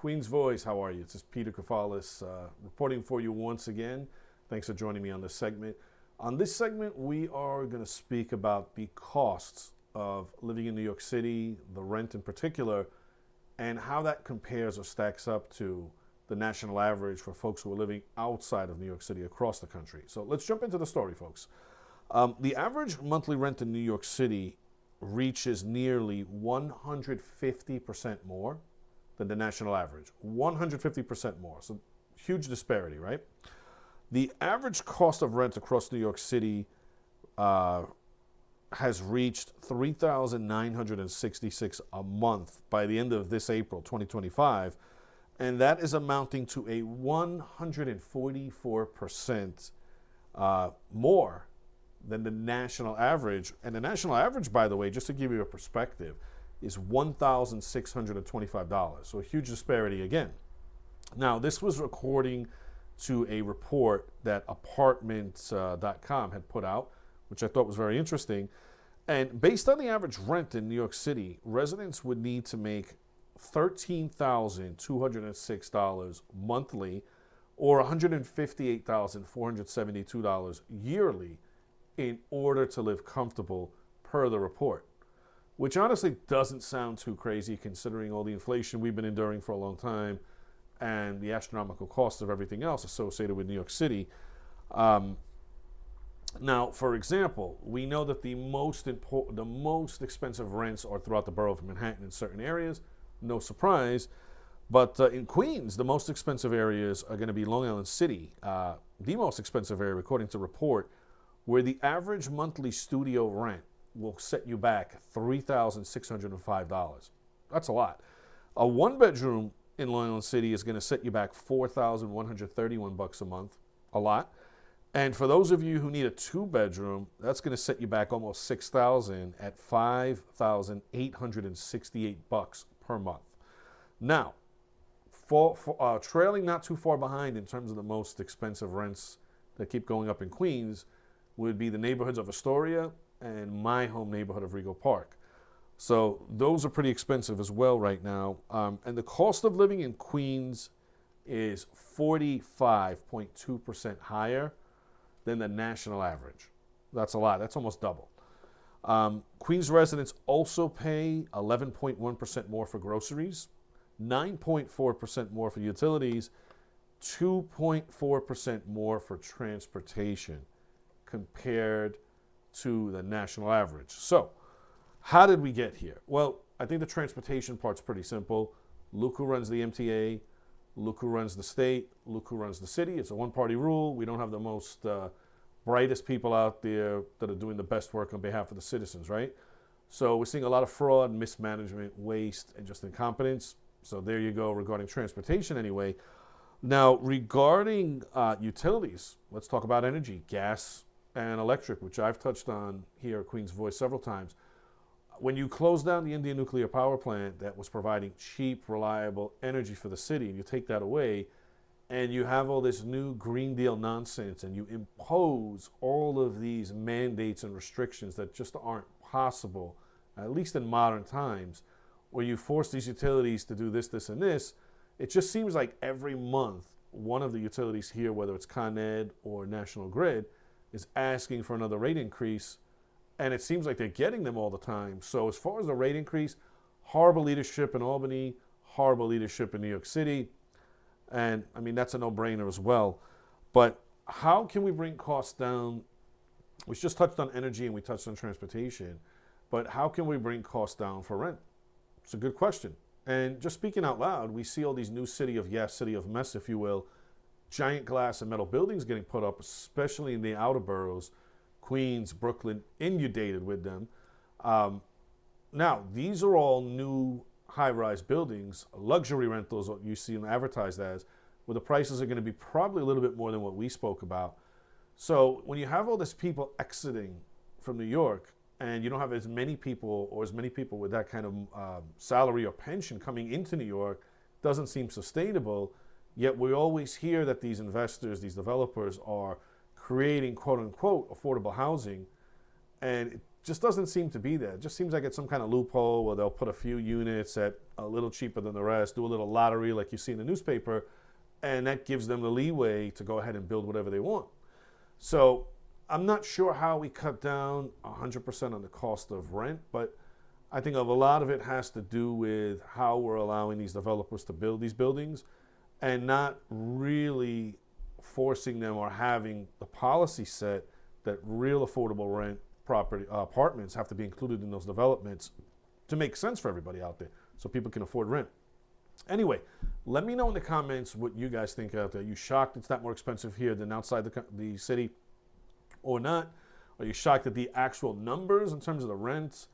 Queen's Voice, how are you? This is Peter Kefalas reporting for you once again. Thanks for joining me on this segment. On this segment, we are going to speak about the costs of living in New York City, the rent in particular, and how that compares or stacks up to the national average for folks who are living outside of New York City across the country. So let's jump into the story, folks. The average monthly rent in New York City reaches nearly 150% more than the national average. 150% more. So huge disparity, right? The average cost of rent across New York City has reached $3,966 a month by the end of this April 2025, and that is amounting to a 144% more than the national average. And the national average, by the way, just to give you a perspective, is $1,625. So a huge disparity again. Now, this was according to a report that apartments.com had put out, which I thought was very interesting. And based on the average rent in New York City, residents would need to make $13,206 monthly or $158,472 yearly in order to live comfortable, per the report, which honestly doesn't sound too crazy considering all the inflation we've been enduring for a long time and the astronomical cost of everything else associated with New York City. Now, for example, we know that the most expensive rents are throughout the borough of Manhattan in certain areas. No surprise. But in Queens, the most expensive areas are going to be Long Island City, the most expensive area, according to report, where the average monthly studio rent will set you back $3,605. That's a lot. A one-bedroom in Long Island City is going to set you back $4,131 a month. A lot. And for those of you who need a two-bedroom, that's going to set you back almost $6,000 at $5,868 per month. Now, trailing not too far behind in terms of the most expensive rents that keep going up in Queens would be the neighborhoods of Astoria and my home neighborhood of Rego Park. So those are pretty expensive as well right now. And the cost of living in Queens is 45.2% higher than the national average. That's a lot. That's almost double. Queens residents also pay 11.1% more for groceries, 9.4% more for utilities, 2.4% more for transportation compared to the national average. So, how did we get here? Well, I think the transportation part's pretty simple. Look who runs the MTA, look who runs the state, look who runs the city. It's a one-party rule. We don't have the most brightest people out there that are doing the best work on behalf of the citizens, right? So we're seeing a lot of fraud, mismanagement, waste, and just incompetence. So there you go regarding transportation anyway. Now, regarding utilities, let's talk about energy, gas and electric, which I've touched on here at Queen's Voice several times. When you close down the Indian nuclear power plant that was providing cheap, reliable energy for the city, and you take that away, and you have all this new Green Deal nonsense, and you impose all of these mandates and restrictions that just aren't possible, at least in modern times, where you force these utilities to do this, this, and this, it just seems like every month, one of the utilities here, whether it's Con Ed or National Grid, is asking for another rate increase, and it seems like they're getting them all the time. So as far as the rate increase, horrible leadership in Albany, horrible leadership in New York City, and I mean, that's a no-brainer as well. But how can we bring costs down? We just touched on energy and we touched on transportation, but how can we bring costs down for rent? It's a good question. And just speaking out loud, we see all these new city of mess, if you will, giant glass and metal buildings getting put up, especially in the outer boroughs, Queens, Brooklyn, inundated with them. Now, these are all new high-rise buildings, luxury rentals, what you see them advertised as, where the prices are going to be probably a little bit more than what we spoke about. So when you have all these people exiting from New York, and you don't have as many people with that kind of salary or pension coming into New York, doesn't seem sustainable. Yet we always hear that these investors, these developers are creating quote unquote affordable housing. And it just doesn't seem to be there. It just seems like it's some kind of loophole where they'll put a few units at a little cheaper than the rest, do a little lottery like you see in the newspaper, and that gives them the leeway to go ahead and build whatever they want. So I'm not sure how we cut down 100% on the cost of rent, but I think a lot of it has to do with how we're allowing these developers to build these buildings and not really forcing them or having the policy set that real affordable rent property apartments have to be included in those developments to make sense for everybody out there so people can afford rent. Anyway, let me know in the comments what you guys think out there. Are you shocked it's that more expensive here than outside the city or not? Are you shocked at the actual numbers in terms of the rents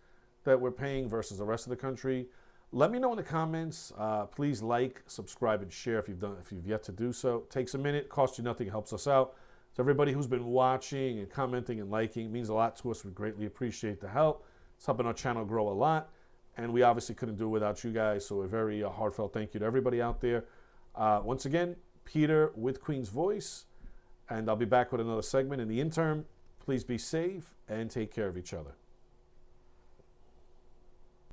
that we're paying versus the rest of the country? Let me know in the comments. Please like, subscribe, and share if you've yet to do so. It takes a minute, costs you nothing, helps us out. So everybody who's been watching and commenting and liking, it means a lot to us. We greatly appreciate the help. It's helping our channel grow a lot. And we obviously couldn't do it without you guys. So a very heartfelt thank you to everybody out there. Once again, Peter with Queen's Voice. And I'll be back with another segment. In the interim, please be safe and take care of each other.